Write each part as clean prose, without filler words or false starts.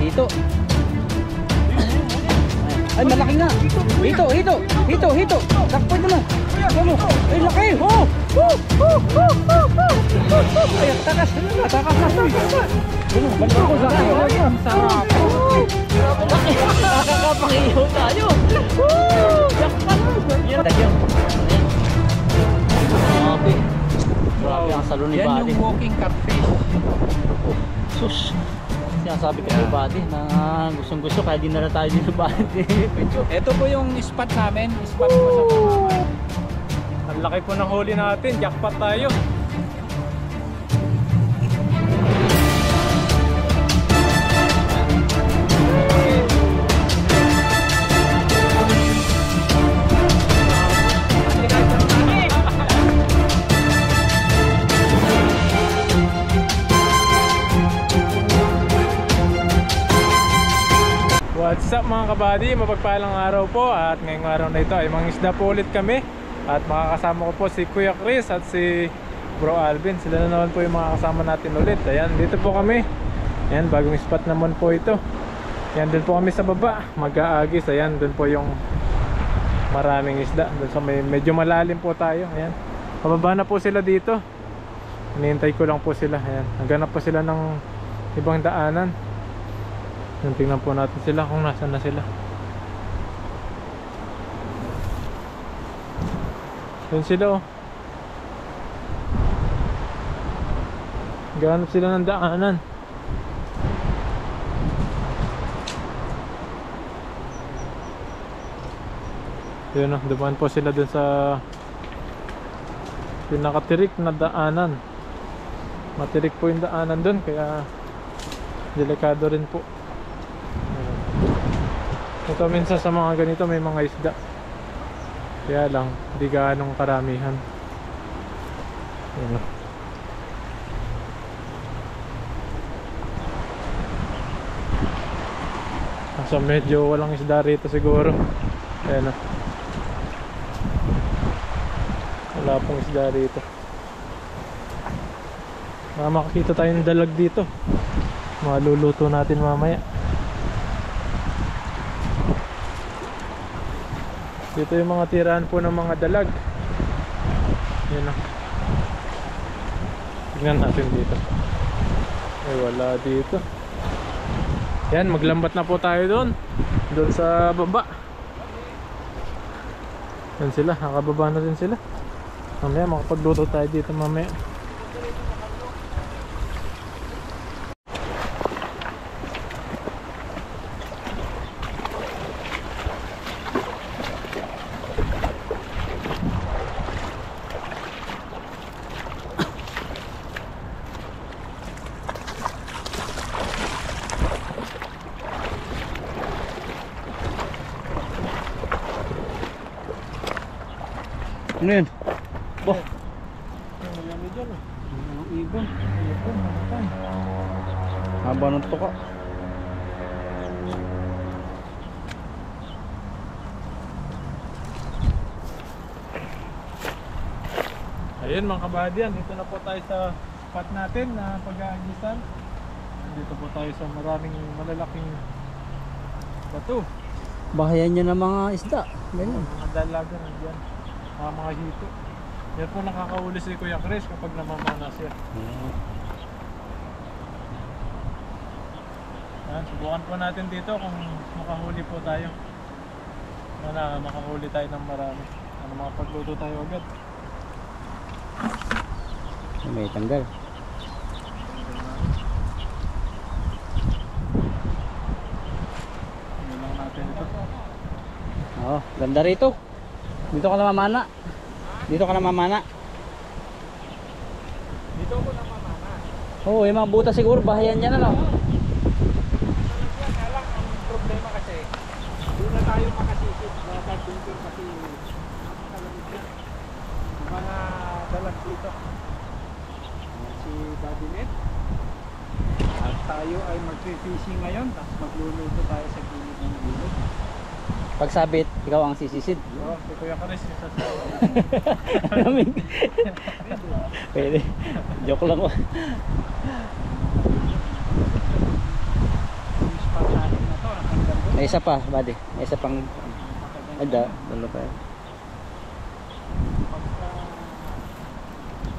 hito. Ay, malaki nga. Hito. Takpo na. Ano? Ay, laki. Ay, takas na. Balik ko sa akin. Ang sarap. Nakakapangiyaw tayo. Jackpot. Grabe ang salon ni Buddy. Yan yung walking catfish. Sus. Sinasabi ko kay Buddy na gustong gusto kaya di na tayo dito Buddy. Ito po yung spot namin. Spot po sa Pamama. Ang laki po ng huli natin, jackpot tayo. What's up mga kabady, mapagpalang araw po. At ngayong araw na ito ay mangisda po ulit kami. At makakasama ko po si Kuya Chris at si Bro Alvin. Sila na naman po yung mga kasama natin ulit. Ayan, dito po kami. Ayan, bagong spot naman po ito. Ayan, doon po kami sa baba, mag-aagis. Ayan, doon po yung maraming isda. Doon sa medyo malalim po tayo. Ayan, pababa na po sila dito. Hinihintay ko lang po sila. Ayan, naghanap po sila ng ibang daanan. Tingnan po natin sila kung nasaan na sila. Yun sila oh. Ganap sila ng daanan. Yun oh, dumaan po sila dun sa pinakatirik na daanan. Matirik po yung daanan dun, kaya delikado rin po. Ito minsan sa mga ganito may mga isda, kaya lang hindi gaanong karamihan. Ayan. So medyo walang isda rito siguro. Ayan. Wala pong isda rito. Makakita tayong dalag dito, maluluto natin mamaya. Dito yung mga tirahan po ng mga dalag. Yan o. Tignan natin dito. Ay, wala dito. Yan, maglambat na po tayo doon. Doon sa baba. Yan sila, nakababa na rin sila. Mamaya makapagluto tayo dito mamaya. Ano yun? Boh! Marami dyan oh. Ang ibon. Haba ng tuka. Ayun mga kabadyan, dito na po tayo sa spot natin na pag-aagisan. Dito po tayo sa maraming malalaking bato. Bahayan niya ng mga isda. Ganyan. Mga dalaga nandiyan, mga hito. Yan po nakakauli si Kuya Chris kapag namamana siya. Yan, subukan po natin dito kung makahuli po tayo. Sana makahuli tayo ng marami. Ano, makapagluto tayo agad. May tanggal. Yan lang natin ito. Oo, ganda rito. Dito ka namamana. Dito ka namamana. Dito ko namamana. Oo, yung mga buta siguro bahayan niya na no. Kaya lang ang problema kasi doon na tayo makasisid. Dapat dito kasi nakakalamig na. Mga dalag dito. Si Daddy Ned. At tayo ay mag-fishing ngayon. Tapos magluluto tayo sa gilid ng gilid. Pagsabit, ikaw ang sisisid. Oo, si Kuya Chris yung sasawa. Malamig. Pwede. Joke lang ko. May isa pa, buddy. May isa pang... Ada, dalo pa. Pagka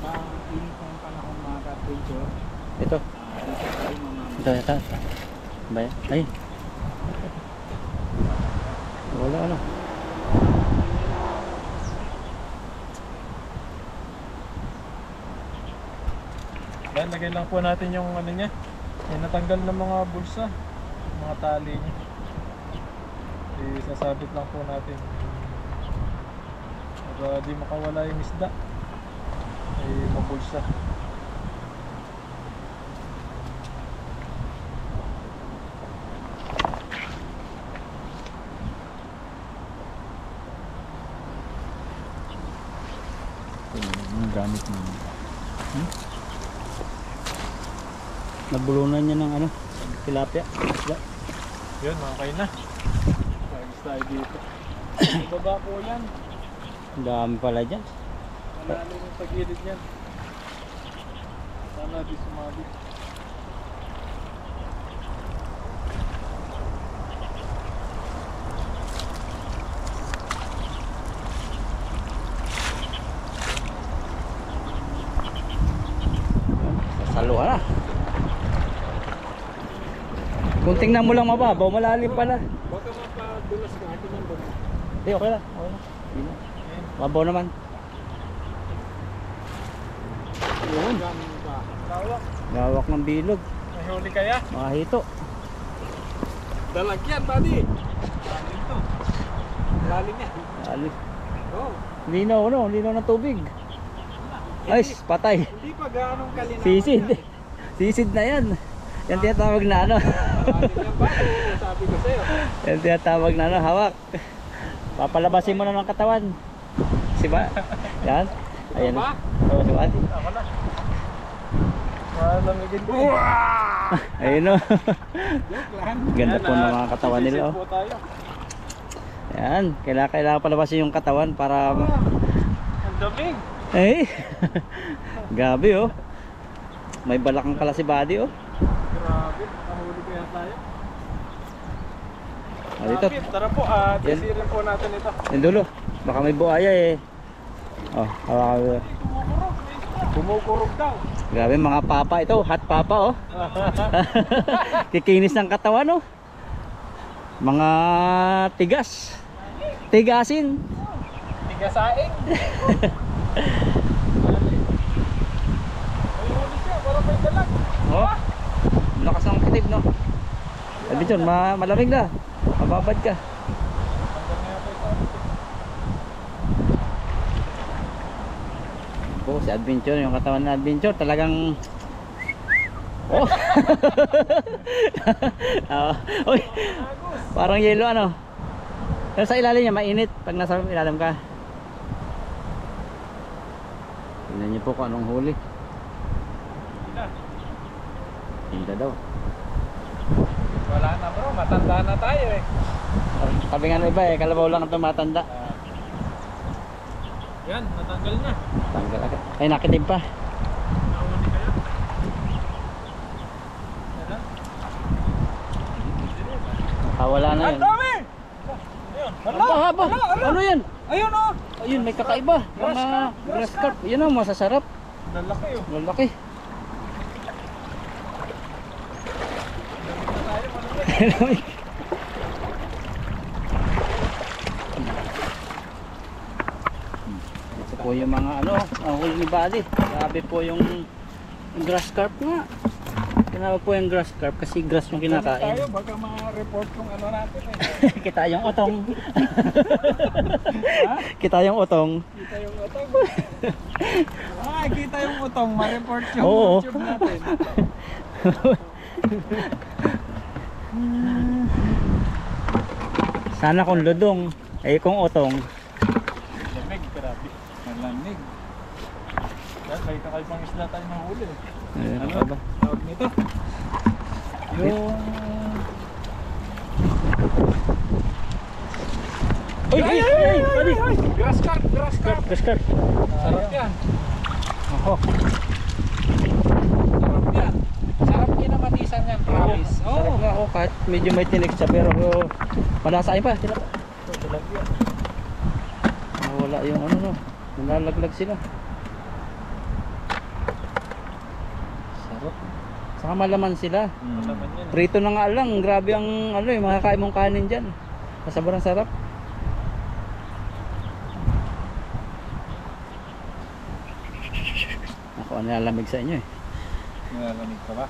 mainit ng panahon mga ka-adventure, Ito. dito tayo mamamit. Ito. Ba yan? Ay. Wala ano. Yan, lagay lang po natin yung ano niya. Yung natanggal ng mga bulsa, mga tali niya. Sasabit lang po natin. Para di makawala yung isda. Ay mabulsa. Ang gamit mo. Nabulunan niya ng ano, tilapia. Isda. Yun, okay na. Lagis tayo dito. Baba po yan. Ang dami pala dyan. Malalim yung pagilid yan. Sana di sumabi. Saluhan na. Kung tingnan mo lang mababaw, malalim pala. Baka mapadulas ka atin ng bago. Eh, okay lang. Okay lang. Hindi na. Mabaw naman. Yun. Lawak. Gawak ng bilog. May huli kaya? Mga hito. Dalag yan, buddy. Lalim to. Lalim yan. Lalim. Oh. Linaw, no? Linaw ng tubig. Ay, patay. Hindi pa gaanong kalinawan. Sisid. Sisid na yan. Yan tinatawag na ano. Lalim yan, buddy. Sabi ko sa'yo. Yan tinatawag na ano, hawak. Papalabasin mo na ng katawan. Siba. Yan. Ayan. Ba? Oo, si Wadi. Ako na. Malamigin ko. Ayun o. Joke lang. Ganda Yan, po ng mga katawan nila. sisip Oh. po tayo. Yan. Kailangan palabasin yung katawan para... Ang daming. Eh. Gabi oh. May balakang pala si Buddy oh. Grabe. Nahuli kaya tayo. Ah, dito. Grabe. Tara po. At Yan. isirin po natin ito. Yung dulo. Baka may buhaya eh. Oh, hawakan. Kumukurog. May isda. Kumukurog daw. Grabe mga papa ito. Hot papa oh. Kikinis ng katawan oh. Mga tigas. Tigasin. Tigasaing. May huli siya. Parang may dalag. Oh. Lakas ng kitib no. Sabi dyan, malamig na. Mababad ka. Hanggang nga po ito. Oh, si Adventure, yung katawan na Adventure talagang oh. Uy, parang yelo ano. Pero sa ilalim niya mainit pag nasa ilalim ka. Tingnan niyo po kung anong huli. Hindi daw. Wala na bro. Matanda na tayo eh. Sabi nga ng iba eh, kalabaw lang ito matanda. Yan. Natanggal na. Tanggal agad. Ay, nakitib pa. Nahuli kaya? Yan. Wala na Ang yun. dami! Ayun. Haba. Ano yan? Ayun oh! Ayun, may kakaiba. Mga grass carp. Yun ang masasarap. Lalaki oh. Lalaki. Lamig na tayo. Ito po yung mga ano, ang huli ni Buddy. Grabe po yung grass carp nga. Tinawag po yung grass carp kasi grass yung Tayo, kinakain. baka ma-report yung ano natin eh. Kita yung utong. Kita yung utong. Kita yung utong. Kita yung utong, ma-report yung Oo. YouTube natin. Sana kung ludong, eh kung utong. Lamig, grabe. Malamig. Yan, may kakaibang isla tayo mahuli. Ano pa ba? Tawag nito? Yung... Uy! Buddy! Grass carp! Grass carp! Grass carp. Sarap yan. Oho. Sarap yan. Sarap yan ang matisan yan, promise. Sarap nga oh. kahit medyo may tinik siya pero malasain pa. Sila. Wala yung ano no. Nalalaglag sila. Sarap. Saka malaman sila. Malaman yan. Prito na nga lang. Grabe ang ano eh, makakain mong kanin dyan. Sobrang sarap. Ako nalamig sa inyo eh. Nalalamig ka ba?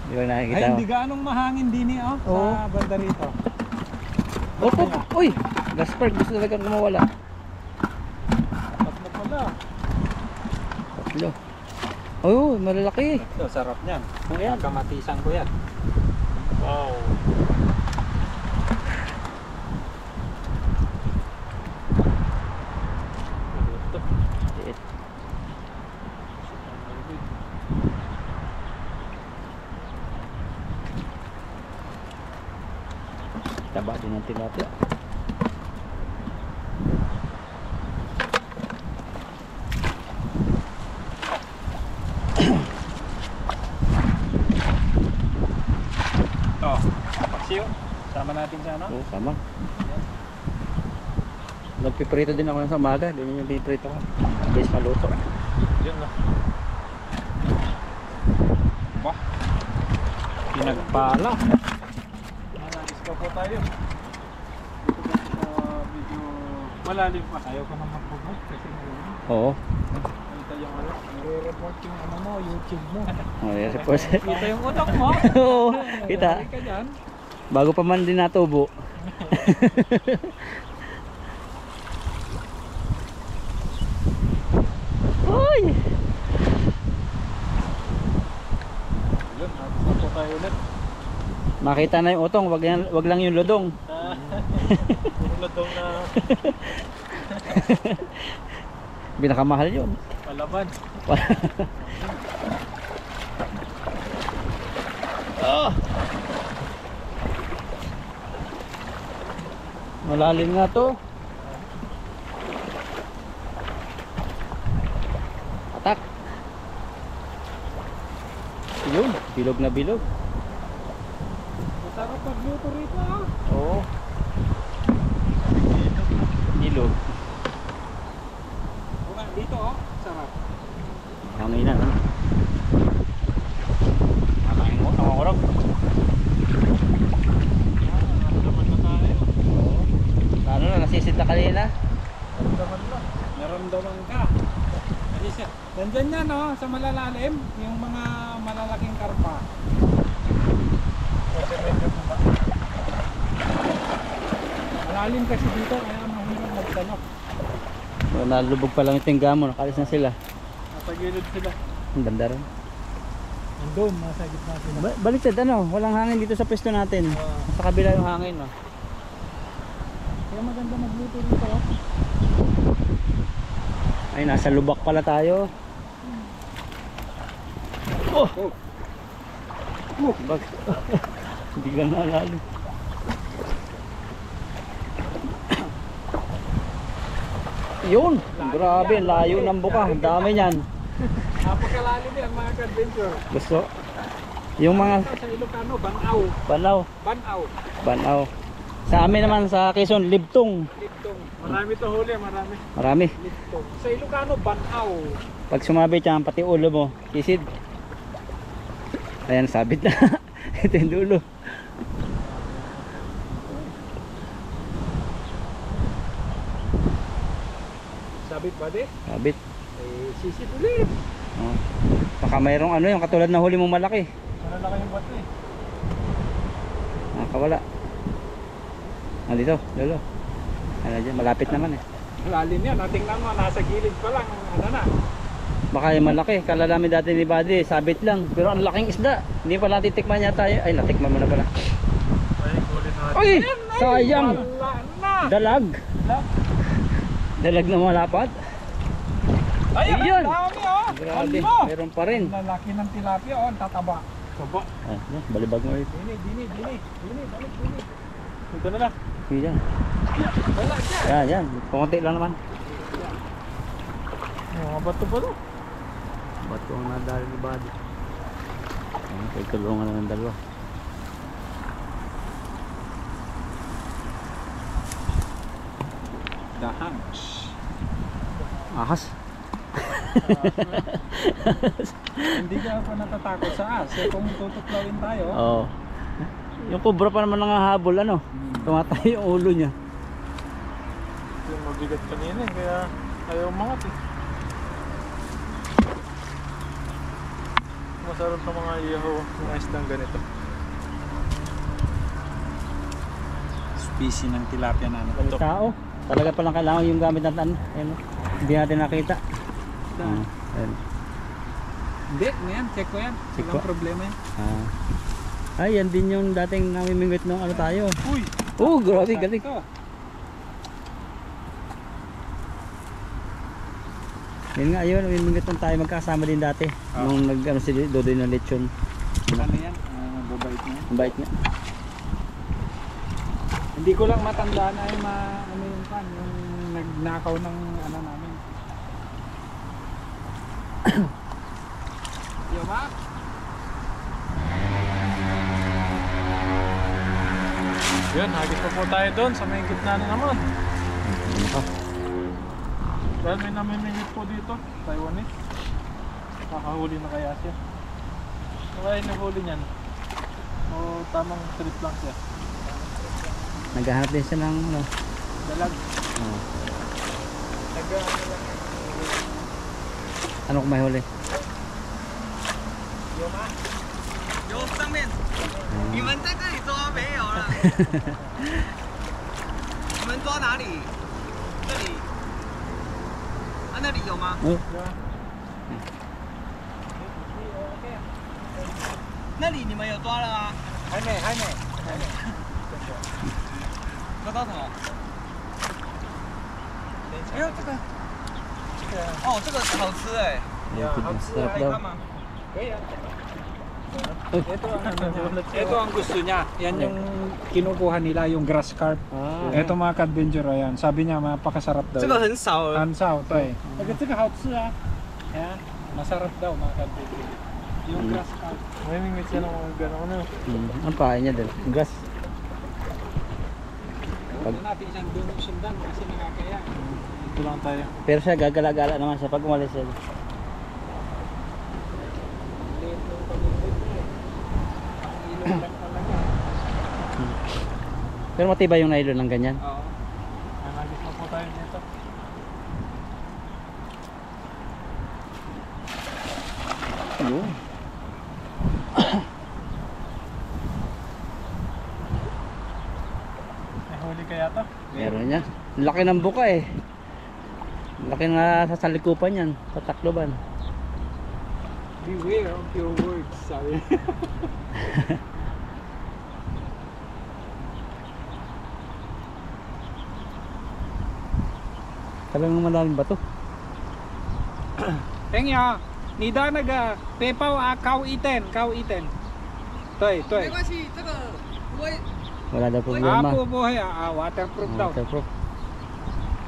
Di ba nakikita Ay, ko? hindi gaanong mahangin din eh, oh, Oo. sa banda rito. Opo, uy! Gaspard, gusto talagang kumawala. Tapos na pala. Tatlo. Oh, malalaki. Ito, sarap niyan. Oh, yan. Kamatisan ko yan. Wow. Liit. Taba din ng tilapia. Oh, paksiw. Sama natin sa ano? Oo, sama. Nagpiprito din ako sa umaga. Ganyan yung piprito ko. Base maluto. Yun na. Ba? Pinagpala. Nanalis ka po tayo. Dito kasi sa medyo malalim pa. Ayaw ka na mag-promote kasi ngayon. Oo. Kita yung ano, nire-report yung ano mo, YouTube mo. Oh, yes, report. Kita yung utak mo. Oo, kita. Lagi ka dyan. Bago pa man din natubo. Uy! Yun, natis na po tayo ulit. Makita na yung utong, wag lang yung lodong. Tulad daw na Pinakamahal yun. palaban. Oh! Malalim nga to. Atak. Yun, bilog na bilog. Masarap magluto rito, ah. Oo. Bilog. Una, dito, oh. Sarap. Hanginan, ano? Makain mo, nakakurog. Naramdaman na tayo. Oo. Ano na, nasisid na kanina. Naramdaman na. Naramdaman ka. Kasi nandyan yan, oh, sa malalalim, yung mga malalaking karpa. Kasi medyo ba? Malalim kasi dito, kaya mahirap magtanok. Nalubog pa lang yung tingga mo, nakalis na sila. Nasa gilid sila. Ang banda rin. Nandun, nasa gitna sila. Baliktad, ano? Walang hangin dito sa pwesto natin. Sa kabila yung hangin, no? Kaya maganda magluto dito, oh. Ay, nasa lubak pala tayo. Oh! Bag. Hindi ka naalala. Yun! Grabe, layo ng buka. Ang dami niyan. Napakalalim yan, mga adventure. Gusto? Yung mga Sa Ilocano, Banaw. banaw. Banaw. Banaw. Sa amin naman sa Quezon, libtong. Liptong. Marami to huli, marami. Marami. Liptong. Sa Ilocano, Banaw. Pag sumabit yan, pati ulo mo, kisid. Ayan, sabit na. Ito yung dulo. Sabit ba di? Sabit. Eh, sisit ulit. Oh. Baka mayroong ano yung katulad na huli mong malaki. Malalaki yung bato eh. Nakakawala. Dito, dulo. Ano dyan, malapit naman eh. Lalim yan. Tingnan mo, nasa gilid pa lang. Ano na? Baka yung malaki. Kala namin dati ni Buddy, sabit lang. Pero ang laking isda. Hindi pala titikman niya tayo. Ay, natikman mo na pala. Ay, huli natin. Ay! Sayang! Wala na. Dalag! Dalag na malapat. Ayun, Ayun. dami oh. Grabe, Ano? meron pa rin. Lalaki ng tilapia oh, ang tataba. Saba. Ah, balibag mo ito. Dini, balik, dini. Ito na lang. Yan, Wala dyan. yan. Kukunti lang naman. Mga bato pa to. Ba't kung nadali ni Buddy? Ay, tulungan na ng dalawa. The hunch. Ahas. Hindi ka pa natatakot sa as. Eh, kung tutuklawin tayo. Oo. Yung kubra pa naman nangahabol, ano? Tumatay yung ulo niya. Yung mabigat kanina eh, kaya ayaw umangat eh. Masarap sa mga iyaho, mga isdang ganito. Species ng tilapia na Ang tao. Talaga palang kailangan yung gamit natin. Ayun, oh. Hindi natin nakita. Ayun. Hindi, yan. Check ko yan. Check Walang ko. problema yan. Ay, yan din yung dating namimingwit nung ano tayo. Uy! Oh, grabe, galing. Ito. Yun nga, yun, namimingwit nung tayo magkasama din dati. Nung nag-ano si Dodoy ng lechon. Ano yan? Babait niya. Ang bait niya. Hindi ko lang matandaan ay ano yung pan, yung nagnakaw ng ano namin. Yo ba? Yun, hagis pa po tayo doon sa may gitna na naman. Ano pa? Dahil may namimingit po dito, Taiwanese. Kakahuli na kaya siya. Ano kaya nahuli niyan? O tamang trip lang siya? Naghahanap din siya ng ano. Dalag. Oh. Ano kung may huli? 有上面，你们在这里抓没有了？你们抓哪里？这里。啊，那里有吗？ Oh. 那里你们有抓了吗？还没。抓到什么？哎呦，这个，哦，这个好吃哎， Sarap 可以 daw. 看吗？ Ito ang gusto niya. Yan yung kinukuha nila, yung grass carp. Ito mga ka-adventure, ayan. Sabi niya, mapakasarap daw. 这个很少了。 Hansaw, to eh. Ito ka hot ah. Ayan, masarap daw mga ka-adventure. Yung grass carp. Namimingit siya ng mga gano'n ano. Ang pahay niya din. Grass. Huwag natin siyang doon sundan kasi nakakaya. Ito lang tayo. Pero siya gagala-gala naman siya pag umalis siya. Liit ng pamilya niya eh. Ang ilong lang talaga. Pero matibay yung nylon ng ganyan. Oo. Hagis pa po tayo dito. Ayun. May huli kaya to? Meron niya. Laki ng buka eh. Laki nga sa salikupan yan. Sa Tacloban. Beware of your words, sabi. Talagang malalim ba to? Tengya, nida naga pepaw kau iten. Toy. 没关系，这个不会。 Wala daw problema. Apo buhay waterproof daw. Waterproof.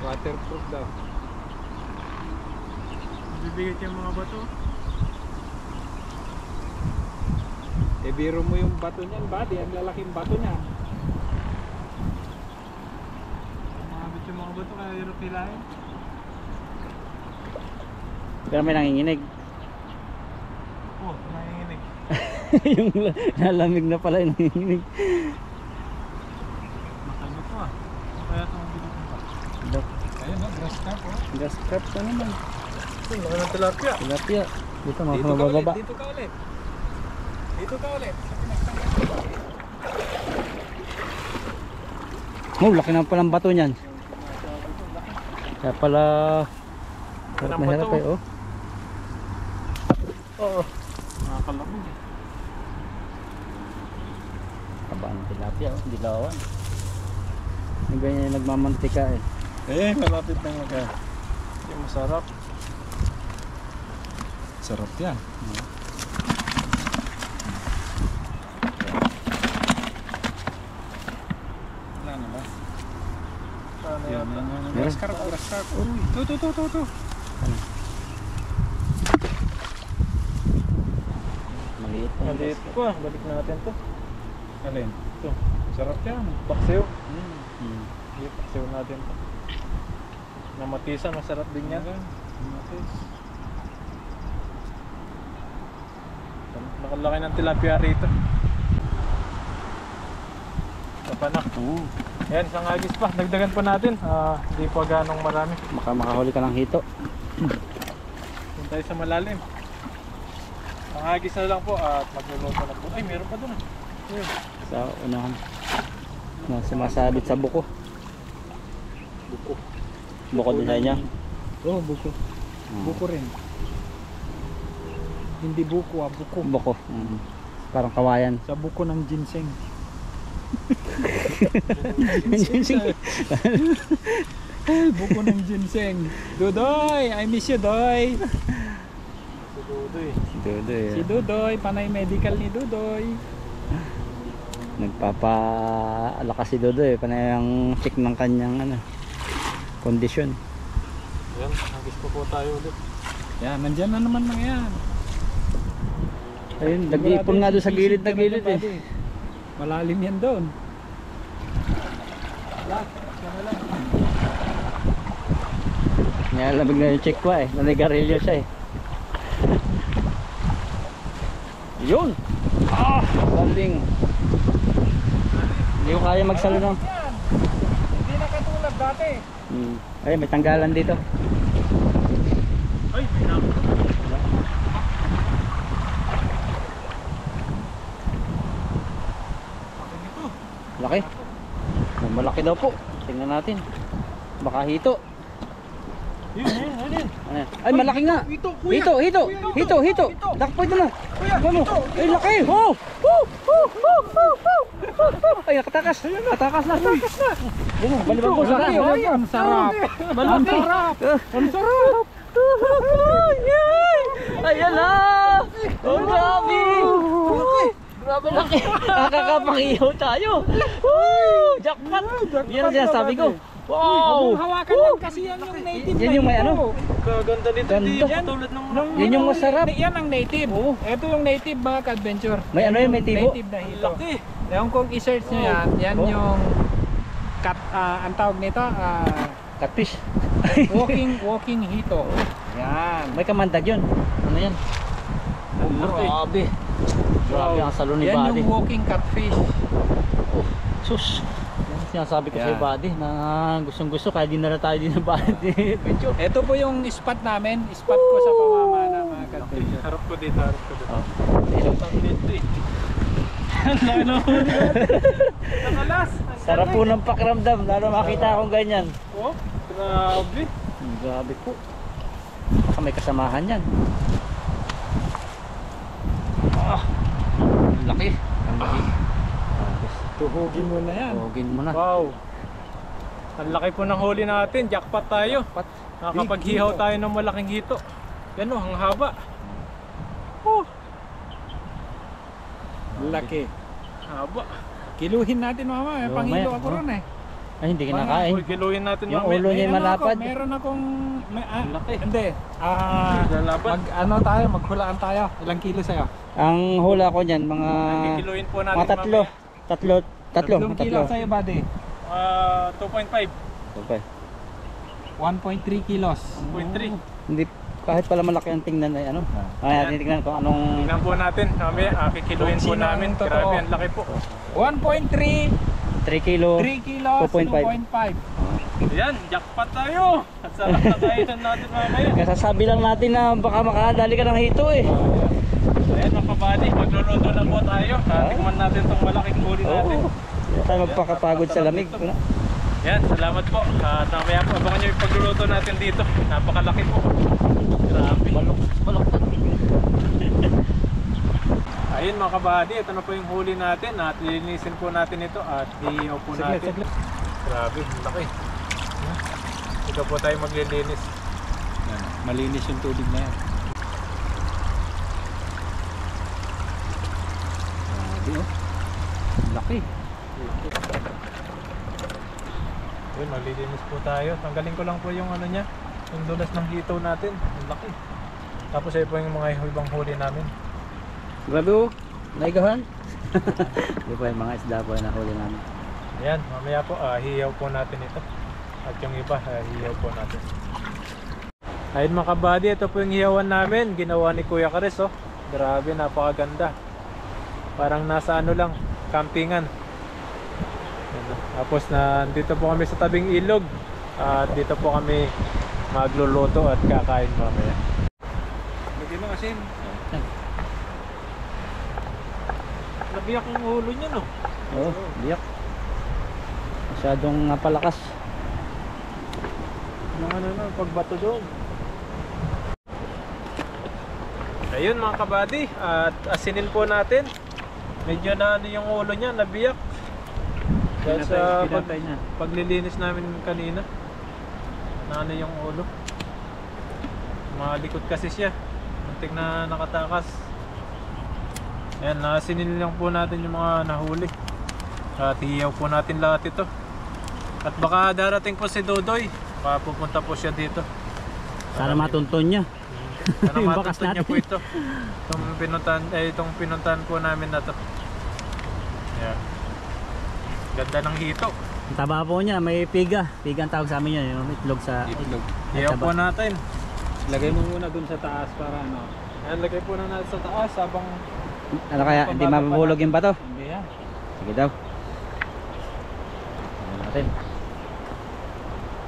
Waterproof daw. Bibigit yung mga bato. Eh biro mo yung bato niyan, buddy. Ang lalaking bato niya. Mabit yung mga bato kaya hirap hilahin. Pero may nanginginig. Oh, nanginginig. Yung lalamig na pala yung nanginginig. Makalot mo ah. Kaya ito mabigat mo pa. Ayun no, grass carp oh. Gas trap ka naman. Ito, laki ng tilapia. Tilapia. Dito mga Dito ka mabababa. ulit, dito ka ulit. Dito ka ulit. Sa pinagtanggal. Oh, laki na palang bato niyan. Kaya pala harap Ang na harap bato, eh, oh. Oo. Nakakalabog eh. Taba ng tilapia, oh. Dilawan. Yung ganyan yung nagmamantika eh. Eh, malapit na nga. Yung masarap. Sarap yan. Wala na ba? Paano Yan, yata? yan. Grass carp. Uy, to. Maliit na. Maliit ko ah. Balik natin to. Alin? Ito. Sarap yan. Paksiw. Hmm. Sige, paksiw natin to. Namatisan, masarap din yan. Nakalaki ng tilapia rito. Kapanak. Yan, isang agis pa. Dagdagan pa natin. Hindi pa ganong marami. Baka makahuli ka ng hito. Punta tayo sa malalim. Ang agis na lang po at magluluto na po. Ay, meron pa dun. Sa unahan. Na sumasabit sa buko. Buko din sa inyo? Oo, buko. Buko rin. Hindi buko, buko. Buko. Parang kawayan. Sa buko ng ginseng. Buko ng ginseng. Dudoy, I miss you, Doy. Si Dudoy. Dudoy. Si Dudoy, panay medical ni Dudoy. Nagpapalakas si Dudoy. Panay ang check ng kanyang kondisyon. Yan, agis po tayo ulit. Yan, nandyan na naman mga yan. Ayun, nag-iipon nga doon sa gilid na gilid eh. Malalim yan doon. Nilalamig na yung check ko eh. Nanigarilyo siya eh. Yun! Ah! Galing! Hindi ko kaya magsalo ng... Hindi na katulad dati. Ay, may tanggalan dito. Ay, may nako. Laki. Malaki daw po. Tingnan natin. Baka hito. Ano yan? Ay, malaki nga. Hito. Dakpo ito na. Ano? Ay, laki. Oh! Ay, nakatakas. Nakatakas na. Balibag po. Laki. Ang sarap. Malaki. Ang sarap. Ayan na. Oh, grabe. Grabe laki. Nakakapakiyaw tayo. Woo! Jackpot. Yan ang sinasabi ko. Wow! Hawakan lang kasi yan yung native. Yan yung may ano? Kaganda nito. Ganda. Yan, tulad ng... Yan yung masarap. Yan ang native. Ito yung native mga ka-adventure. May ano yun, may tibo? Native na hito. Laki. Ewan kung i-search nyo yan. Yan yung ang tawag nito Catfish. walking hito. Yan. May kamandag yun. Ano yan? Oh, grabe. Grabe ang salon ni Yan Buddy. yung walking catfish. Sus. Yan sinasabi ko sa Buddy na gustong gusto kaya dinala tayo din ng Buddy. Picture. Ito po yung spot namin. Spot ko sa pamamana mga ka-adventure. Harap ko dito, harap ko dito. Ito. Dito eh. Nakalas. Sarap po ng pakiramdam. Lalo makita akong ganyan. Oh, grabe. Grabe po. Baka may kasamahan yan. Laki. Ang laki. Tuhugin mo na yan. Tuhugin mo na. Wow. Ang laki po ng huli natin. Jackpot tayo. Nakakapaghihaw tayo ng malaking hito. Yan o, ang haba. Laki. Haba. Kiluhin natin mama. May panghilo ako ron eh. Ay, hindi kinakain. Uy, kiluhin natin Yung mamaya. ulo niya yung malapad. Meron akong Laki. hindi. Lalapad. Maghulaan tayo. Ilang kilo sa'yo? Ang hula ko niyan, mga Kikiluhin po natin mga tatlo. Tatlo. Tatlong kilo sa'yo buddy. 2.5. Okay. 1.3 kilos. 1.3. Hindi kahit pala malaki ang tingnan ay ano. Ay, titingnan ko anong Tingnan po natin. Mamaya, kikiluhin po Kung sino ang namin. totoo. Grabe, ang laki po. 1.3, 3 kilo. 3 kilos, 2.5. 2.5. Yan, jackpot tayo. At sarap na tayo natin mamaya. Kasasabi lang natin na baka makadali ka ng hito eh. Ayan mga kabady, magluluto na po tayo. Tikman natin itong malaking huli natin. Oo. Hindi tayo magpakapagod sa lamig. Yan, salamat po. At mamaya po, abangan nyo yung pagluluto natin dito. Napakalaki po. Grabe. Balok. Ayun mga kabady, ito na po yung huli natin. At lilinisin po natin ito at iihaw po natin. Grabe, ang laki. Ito po tayo maglilinis. Yan, malinis yung tubig na yan. Grabe oh. Laki. Ayun, maglilinis po tayo. Tanggalin ko lang po yung ano niya, yung dulas ng hitaw natin. Ang laki. Tapos ay po yung mga ibang huli namin. Grabe oh. Naigahan. Di po yung mga isda po na huli namin. Ayan, mamaya po hihaw po natin ito. At yung iba, hiyaw po natin. Ayun mga kabady, ito po yung hiyawan namin. Ginawa ni Kuya Chris, oh. Grabe, napakaganda. Parang nasa ano lang, campingan. Tapos dito po kami sa tabing ilog. At dito po kami magluluto at kakain mamaya. Lagyan mo asin. Nabiyak yung ulo niya, no? Oo, biyak. Masyadong napalakas. Pagbato doon. Ayun mga kabady, at asinin po natin. Medyo na ano yung ulo niya, nabiyak. Dahil sa paglilinis namin kanina, na ano yung ulo. Malikot kasi siya. Muntik na nakatakas. Ayan, nasinin lang po natin yung mga nahuli. At hiyaw po natin lahat ito. At baka darating po si Dodoy. Baka pupunta po siya dito. Sana matunton niya. Sana Yung bakas matuntun niya natin. po ito. Itong pinuntahan po namin na to. Yeah. Ganda ng hito. Ang taba po niya, may piga. Piga ang tawag sa amin yun, yung itlog sa... Itlog. Hiyaw po natin. Lagay mo muna dun sa taas para ano. Ayan, lagay po na natin sa taas habang... Ano kaya, hindi mabubulog yung bato? Hindi yan. Sige daw. Ano natin?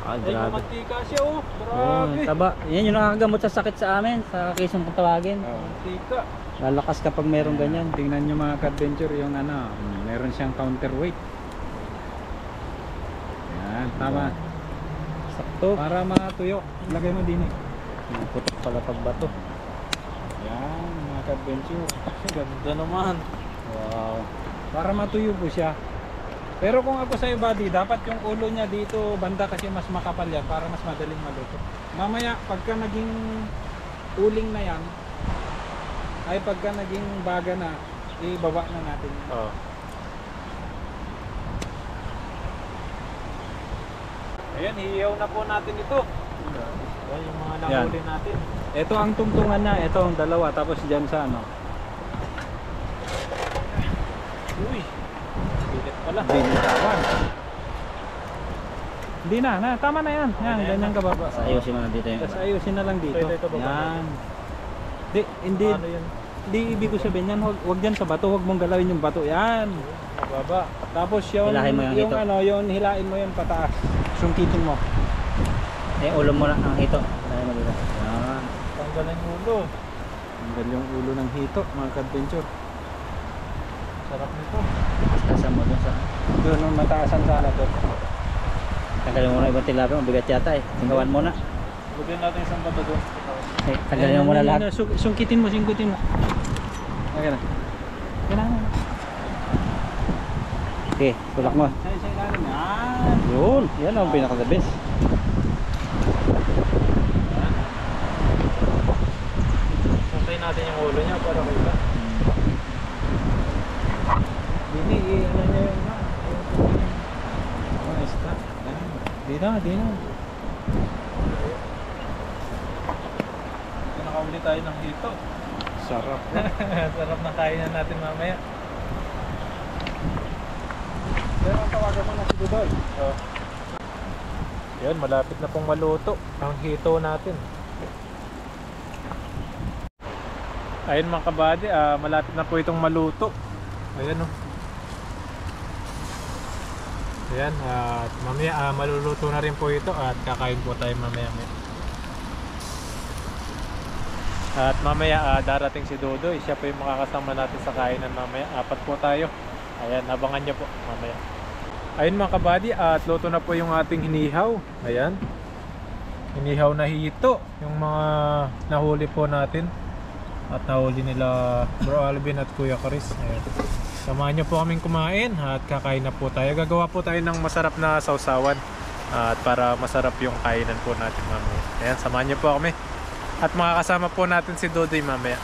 Ah, Ay, grabe. mantika siya, oh. Oh, Grabe. taba. Yan yung nakakagamot sa sakit sa amin, sa Quezon kung tawagin. Mantika. Lalakas kapag mayroong ganyan. Tingnan nyo mga ka-adventure yung ano, meron siyang counterweight. Yan, tama. Sakto. Para matuyo, lagay mo din eh. Putok pala pag bato. Yan, mga ka-adventure. Ganda naman. Wow. Para matuyo po siya. Pero kung ako sa'yo buddy, dapat yung ulo niya dito banda kasi mas makapal yan para mas madaling maluto. Mamaya, pagka naging uling na yan, ay pagka naging baga na, ibaba na natin yan. Oh. Ayan, hiyaw na po natin ito. Ayan yung mga nahuli natin. Ito ang tungtungan niya, ito ang dalawa, tapos dyan sa ano. Uy, bigat pala. Binitawan. Hindi na, tama na yan. Yan, Ayan, ganyan kababa. Sa ayusin mo na dito yung... Tapos ayusin na lang dito. Ito, baba. Yan. Hindi, Ano yun? hindi ibig ko sabihin yan, wag dyan sa bato, wag mong galawin yung bato. Yan. Mababa. Tapos yun, Hilahin mo yung hito. ano, yun, hilain mo yun pataas. Sungkitin mo. Eh, ulo mo na ang hito. Dahil mo dito. Yan. Tanggalan yung ulo. Tanggal yung ulo ng hito, mga ka-adventure. Sarap nito. Tasan mo dun sa... Doon, mataasan sana doon. Tanggalin mo na ibang tilapia, mabigat yata eh. Tinggawan mo na. Bugyan natin isang bato doon. Eh, tanggalin mo muna lahat. Sungkitin mo, singkutin mo. Okay na. Kailangan. Okay, tulak mo. Sa ilalim. Yan. Yun, yan ang pinaka-the best. Suntay natin yung ulo niya para kita. Dini, ano niya yung na. Stop. Di na. Nakahuli tayo ng hito. Sarap. Sarap na kainan natin mamaya. Pero tawagan mo na si Dudoy. Oh. Yan, malapit na pong maluto ang hito natin. Ayun mga kabady, malapit na po itong maluto. Ayan oh. Ayan, at mamaya maluluto na rin po ito at kakain po tayo mamaya. At mamaya darating si Dodoy, siya po yung makakasama natin sa kainan mamaya. 4 po tayo. Ayan, abangan nyo po mamaya. Ayun mga kabady, at luto na po yung ating hinihaw. Ayan, hinihaw na hito, yung mga nahuli po natin. At nahuli nila Bro Alvin at Kuya Chris. Ayan. Samahan nyo po kaming kumain at kakain na po tayo. Gagawa po tayo ng masarap na sausawan at para masarap yung kainan po natin mamaya. Ayan, samahan nyo po kami. At makakasama po natin si Dodoy mamaya.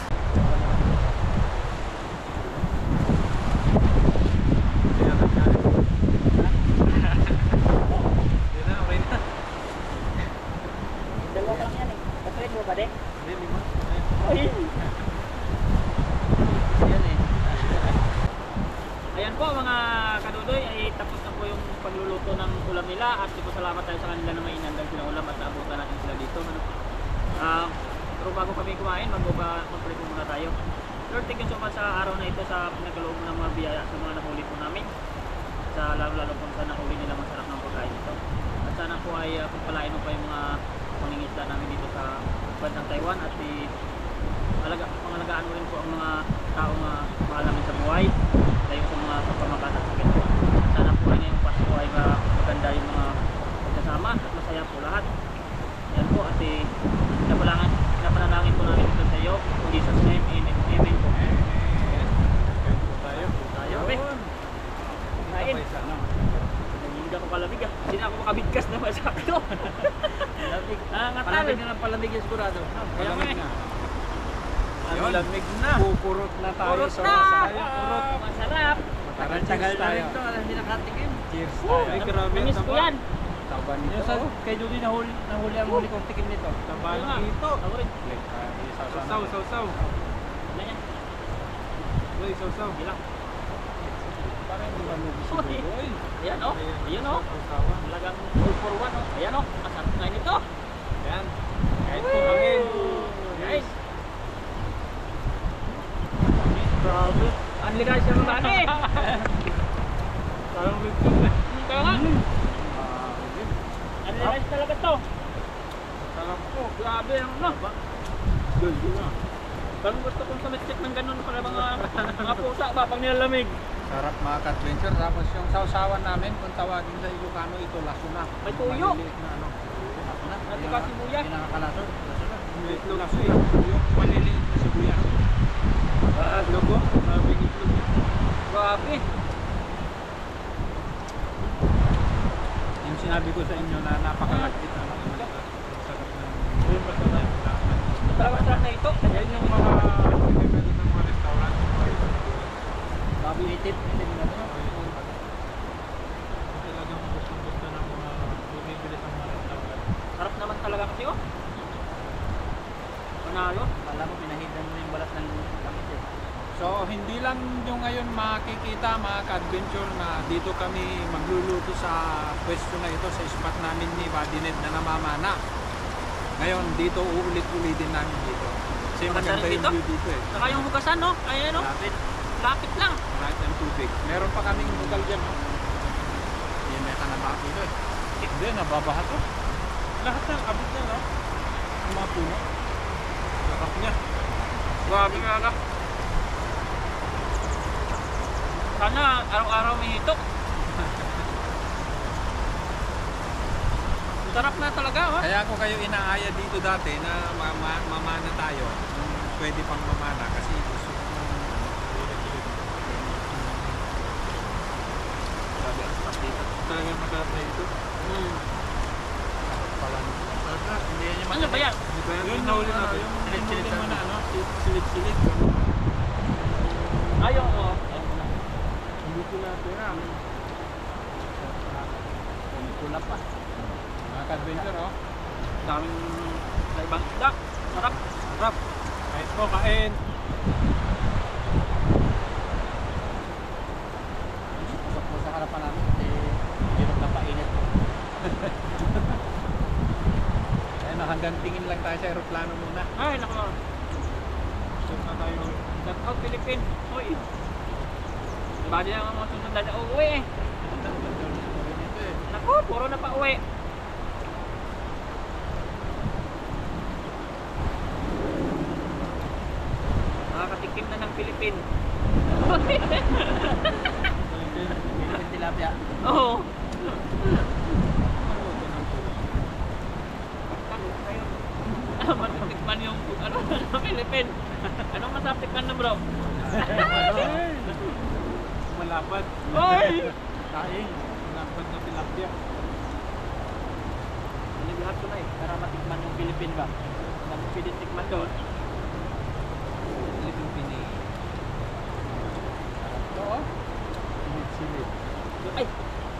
Ayan po mga kadudoy, ay tapos na po yung magluluto ng ulam nila at salamat tayo sa kanila na may inandang silang ulam at naabutan natin sila dito. Ano? Pero bago kami kumain, magpalit muna tayo. Lord, thank you so much sa araw na ito, sa pinagkaloob mo ng mga biyaya sa mga nahuli po namin. Sa lalo po sa nahuli nila masarap ng pagkain ito. At sana po ay pagpalain mo pa yung mga pangingisda namin dito sa bansang Taiwan at pangalagaan mo rin po ang mga taong mahal namin sa buhay tayo sa mga kapamakan at sakit. At sana po ay ngayong Pasko ay maganda yung mga pagkasama at masaya po lahat. Yan po at pinapanalangin po namin ito sa iyo. In Jesus' name, amen po. Tayo. Kain. Hindi ako kalamig ah. Hindi na ako makabigkas na masakto. Palamig na ng palamig yung sigurado. Palamig na. Ang lamig na. Pupurot na tayo. Purot na. Purot. Masarap. Tagal na rin ito. Hindi nakatikim. Cheers tayo. Minis ko yan. Taban nito. Kay Judy nahuli ang huli kong tikim nito. Taban nito. Ako rin. Sausaw. Ano yan? Uy, sausaw. Bilang. Parang hindi ba mo bisito? Ayan o. Ayan o. Talagang all for one o. Ayan o. Masarap na nito. Ayan. Kahit po hangin. Guys. Grabe. Anli guys yung mga eh. Parang lipsin na. Kaya nga. Anli guys talaga to. Sarap po. Grabe ang ano. Parang gusto kong sumitsit ng ganun para mga pusa ba pag nilalamig. Sarap mga ka-adventure. Tapos yung sausawan namin, kung tawagin sa Ilocano, ito laso na. May tuyo. Maliliit na ano. Laso na. Natika sibuyas. Hindi nakakalaso. Laso na. Itlog laso eh. Yung maliliit na sibuyas. Logo. Maraming itlog. Grabe. Yung sinabi ko sa inyo na napakalagkit na lang. Sarap na. Yung masarap. Talaga sarap na ito. Yan yung mga pinipili ng mga restaurant. Babi itip. Talagang gusto ng mga bumibili sa mga restaurant. Sarap naman talaga kasi oh. Panalo. Kala mo pinahidan mo yung balat ng langit eh. So, hindi lang yung ngayon makikita mga ka-adventure na dito kami magluluto sa pwesto na ito sa spot namin ni Buddy Ned na namamana. Ngayon, dito uulit-ulitin namin dito. Kasi Maganda maganda rin yung dito. view dito eh. Saka yung hugasan no. Ayan no. Lapit. Lapit lang. Lahat ng tubig. Meron pa kaming bugal dyan. No? Yan, may nabaha dito eh. Hindi, nababaha to. Lahat ng abot niya, no? Ang mga puno. Lakap niya. Grabe ka. Sana araw-araw may hitok. Sarap na talaga oh. Kaya ako kayo inaaya dito dati na mamana tayo. Pwede pang mamana kasi gusto ko Sabi ang sarap dito. Talagang masarap na ito. pala. Sarap na. Hindi yan yung Ano ba yan? Yung nahuli natin. Yung Silid-silid nahuli mo na, na. ano? Silid-silid. Ayaw oh. Hindi ko natin na. Kulap pa. Mga ka-adventure oh. Daming sa ibang isda. Sarap. Sarap. Kahit po, kain. Pusok po sa harapan namin kasi hirap na painit. Ayun, hanggang tingin lang tayo sa aeroplano muna. Ay nako. Stop na tayo. Shout out Philippines. Hoy. Diba din ang mga susundan na uuwi eh. Naku, puro na pa uwi. Nakakatikim na ng Philippine. Philippine tilapia. Oo. Matikman yung ano sa Philippine. Anong masarap tikman na bro? Malapad. Oy! Kain. Malapad na tilapia. Lahat ko na eh. Para matikman yung Philippine ba? Nagpilit tikman doon. Philippine. Ito oh. Silid-silid. Ay!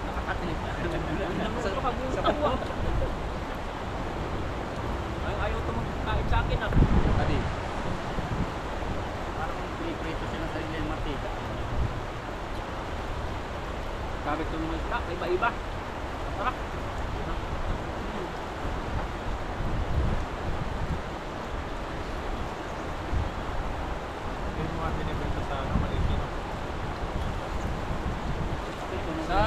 Nakakatilig na. Sa pagbuta mo. Ayaw ito magkain sa akin ah. Tadi. Parang piniprito siya ng sarili ng matika. Grabe itong mga isda, iba-iba. Sarap. Yung mga binibenta sa ano, Malipino. Sa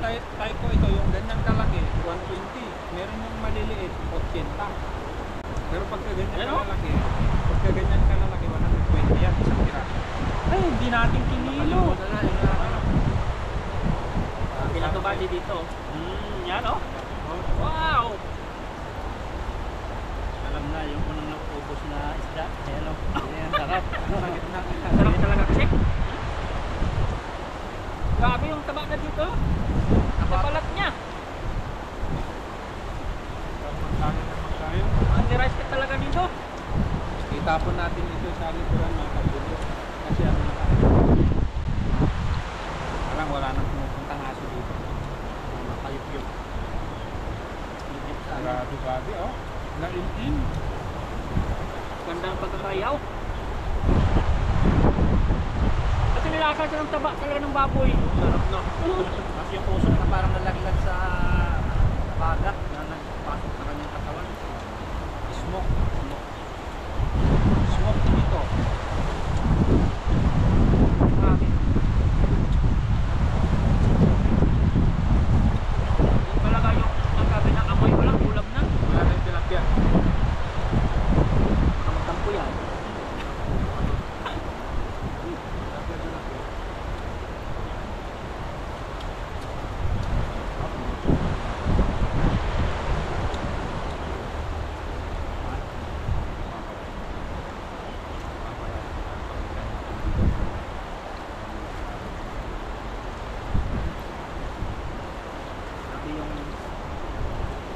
Taiko ito, yung ganyang kalaki, 120. Meron yung maliliit, 80. Pero pagka ganyan Ano? kalalaki, 120 yan, isang piraso. Ay, hindi natin kinilo. Pinatubali dito. Yan oh. Wow! Alam na, yung unang naubos na isda. Ayan o. Ayan, sarap. Sarap talaga kasi. Grabe yung taba na dito. Sa balat niya. Magkain. Ang rice ka talaga dito. Itapon natin ito sa likuran mga kabulyo. Kasi ano na. Parang wala nang pumupuntang aso dito. Makayup-yup. Grabe, oh. Lain-in. Ganda ang pagkakayaw. Kasi nilasa siya ng taba talaga ng baboy. Sarap no. Tapos yung usok na parang nalaglag sa bagat na nagpasok sa kanyang katawan. Smoke. Smoke dito. Grabe. Yung talaga yung ang gabi ng amoy walang ulam na. Wala na yung tilapia. Baka magtampo yan. Grabe yung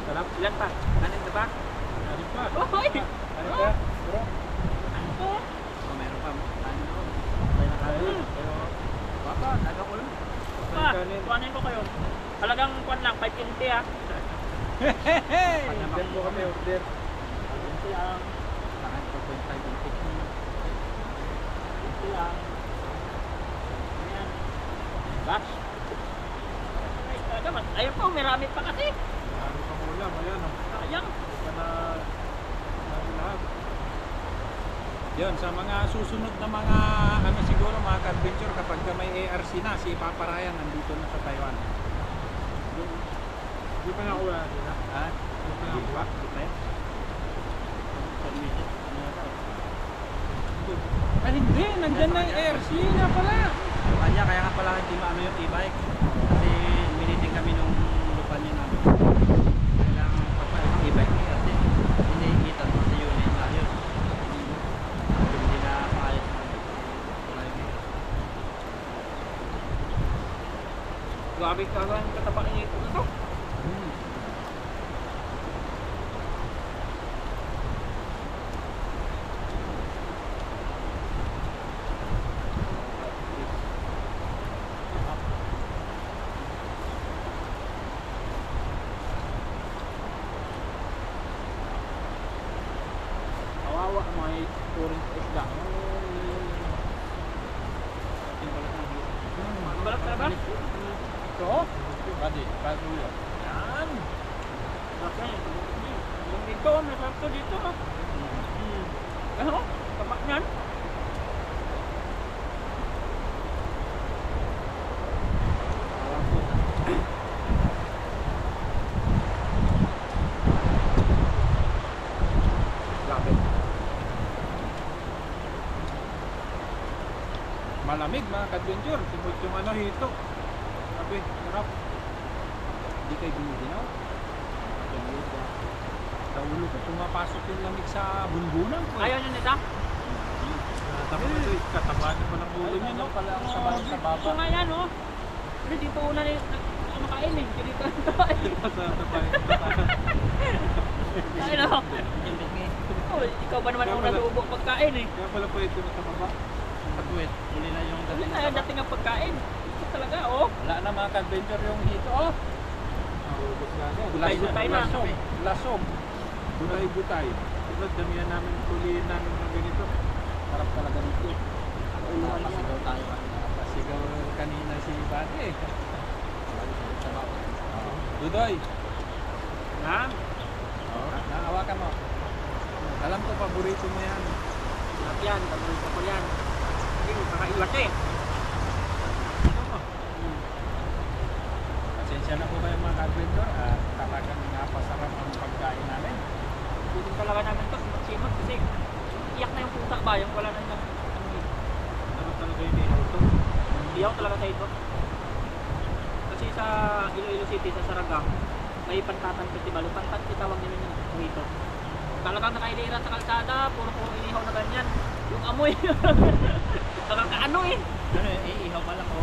Sarap. ilan pa? Kanin na ba? Ano pa? Oy! Ano pa? Bro? Oh, meron pa. Ano ako? Kaya nakain. Pero, baka, naga ko lang. Pa, kuhanin ko kayo. Talagang kuhan lang, 520 ah. Hey! Diyan mo kami order. 520 lang. Saan pa 0.5 20 lang. Ayan. Bash. Ay, talaga, ayun po, may rami pa kasi. Ano pang ulam? Ayan, oh. Sayang. Ito na lahat. Yan, sa mga susunod na mga ano siguro mga adventure kapag ka may ARC na, si Papa Ryan nandito na sa Taiwan. Hindi pa nakuha natin ha? Ha? Hindi pa nakuha? Ay hindi, nandyan na yung ARC na pala. Kanya, kaya nga pala hindi maano yung e-bike. Kasi miniting kami nung lupa niya namin. Kailangan papalit ng e-bike niya kasi iniikitan mo sa unit na yun. Hindi na maayos na. Wala yung Grabe ka lang katapak niya ito na to. Kawawa may turing sa isda. Ang balak talaga? Ito? Badi, bago yun. Yan. Okay. Yung dito, masarap to dito. Ano? Tapak niyan. Grabe. Malamig mga ka-adventure. Simot yung ano hito. Grabe, sarap. Hindi kayo giniginaw. Sa ulo ko, pumapasok yung lamig sa bunbunan ko. Ayaw niyo nito? Tapos ito, katabahan pa ng ulo niya, no? pala ang sabaw sa baba. Ito nga yan, oh. Pero dito una na ano kain eh. Dito ang kain. Sa tabahan. Ay, no. Oh, ikaw ba naman ang nasubok pagkain eh? Kaya pala po ito sa baba. Pag-wet, huli na yung Hindi dating na yung dating ang pagkain. Ito talaga, oh. Wala na mga ka-adventure yung hito, oh. Ubus na ako. Gulay-gulay na. Lasog. Lasog. Gulay-gulay. Tulad, damihan namin, tuliin namin ng ganito. Sarap talaga nito. Napasigaw tayo. Pasigaw kanina si Bate. Dudoy. Yan. Oh, naawakan mo. Alam ko, paborito mo yan. Sarap yan. Paborito ko yan. Hindi, kakaiwas eh. Pasensya na po kayo mga ka-adventure at talagang napasarap ang pagkain namin. Piling talaga namin to. Simot kasi iyak na yung puta ba? Yung wala na yung Sarap talaga yung ihaw to. iyaw talaga sa ito. Kasi sa Iloilo City, sa Saragang, may Pantatan Festival. Yung Pantat, itawag nila yung dito. Talagang nakailira sa kalsada, puro inihaw na ganyan. Yung amoy. Nakakaano eh. Ano yun, iihaw pa lang o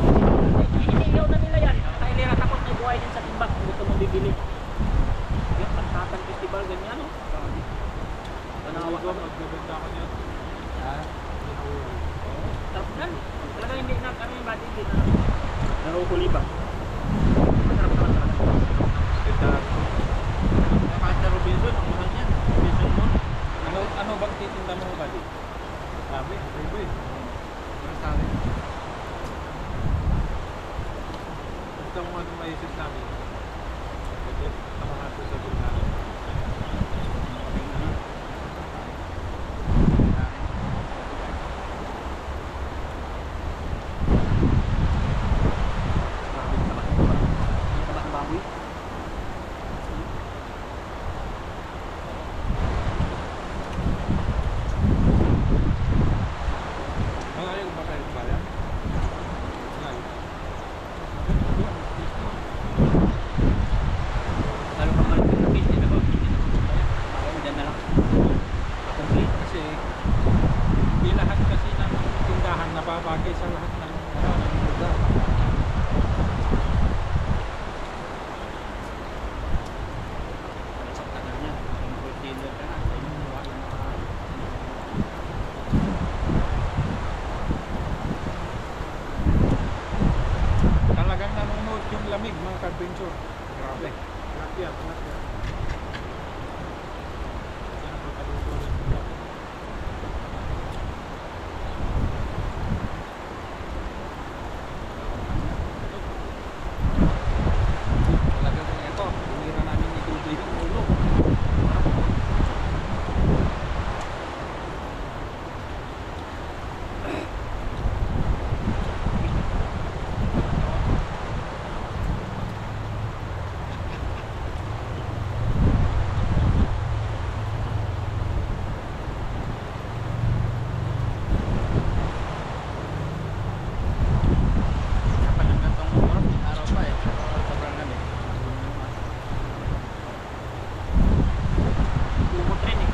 Inihaw na nila yan. Nakailira, takot may buhay din sa timbang kung gusto mong bibili. Yung Pantatan Festival, ganyan. Oh. Panawak Ikaw, ka. magbibenta ko niyan. Ha? Sarap yan. Talagang hindi na kami yung body, hindi na nahuhuli ba? Masarap naman talaga. Ganda. kahit sa Robinson, ang mahal niyan. Robinson mo. Ano bang titinda mo ba di? Sabi, baby. Pero sabi, Ito mo ano maisip namin. Ito, tama nga ito sa namin. Bawi. Ngayon ba kayo ba yan? Ngayon. Lalo pang malapit na business ako. Diyan na lang. Complete. Kasi hindi lahat kasi ng tindahan nababagay sa lahat ng lugar. sa tagal niya. Yung good dealer ka na. Yung wala na. Talagang nanonood yung lamig mga ka-adventure. Grabe. Tilapia. Sana pagkaluto rin yung lamig. Talagang ito, hinira namin ni Dudoy yung ulo. Kapag hanggang itong oras, araw pa eh. Sobrang lamig. Kumot rin eh.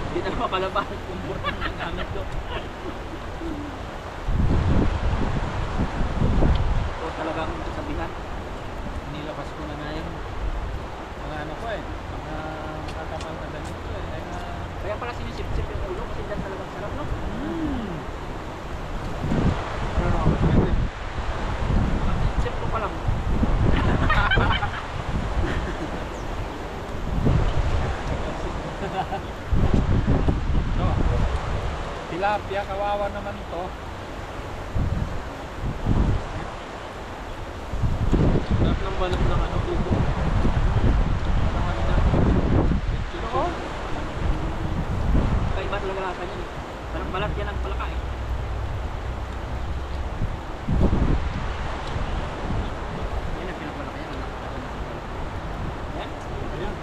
Hindi na mapalabas. Kumot ang gamit ko. Ito talagang sabihan. Nilabas ko na nga yun. Mga ano ko eh. Mga kakapal na damit ko eh. Kaya pala sinisip-sip yung ulo kasi dyan talagang sarap, no? Pero ako pwede. Sip ko pa lang. No. Tilapia, kawawa naman to. Sarap ng balat ng ano dito. Parang ano na. Oo. Kaiba talaga lasa niyan eh. Parang balat yan ang palaka eh. Yan ang pinapalaki yan. Yan. Ayan.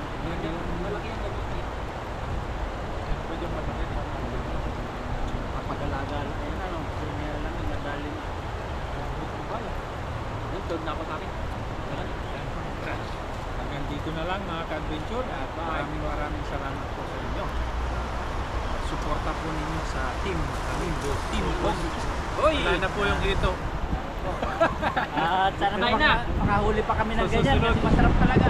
Malaki yan ganyan eh. Pwede matake. Kapag-alaga, ayun ano, primera lang, madali na. Yan, toad na ako sa akin. Hanggang dito na lang mga ka-adventure at maraming salamat po sa inyo. Suporta po ninyo sa team Kamindo Team Boss. Hoy! Wala na po yung ito. At sana Sabay na. makahuli pa kami ng Sa ganyan susunod. kasi masarap talaga.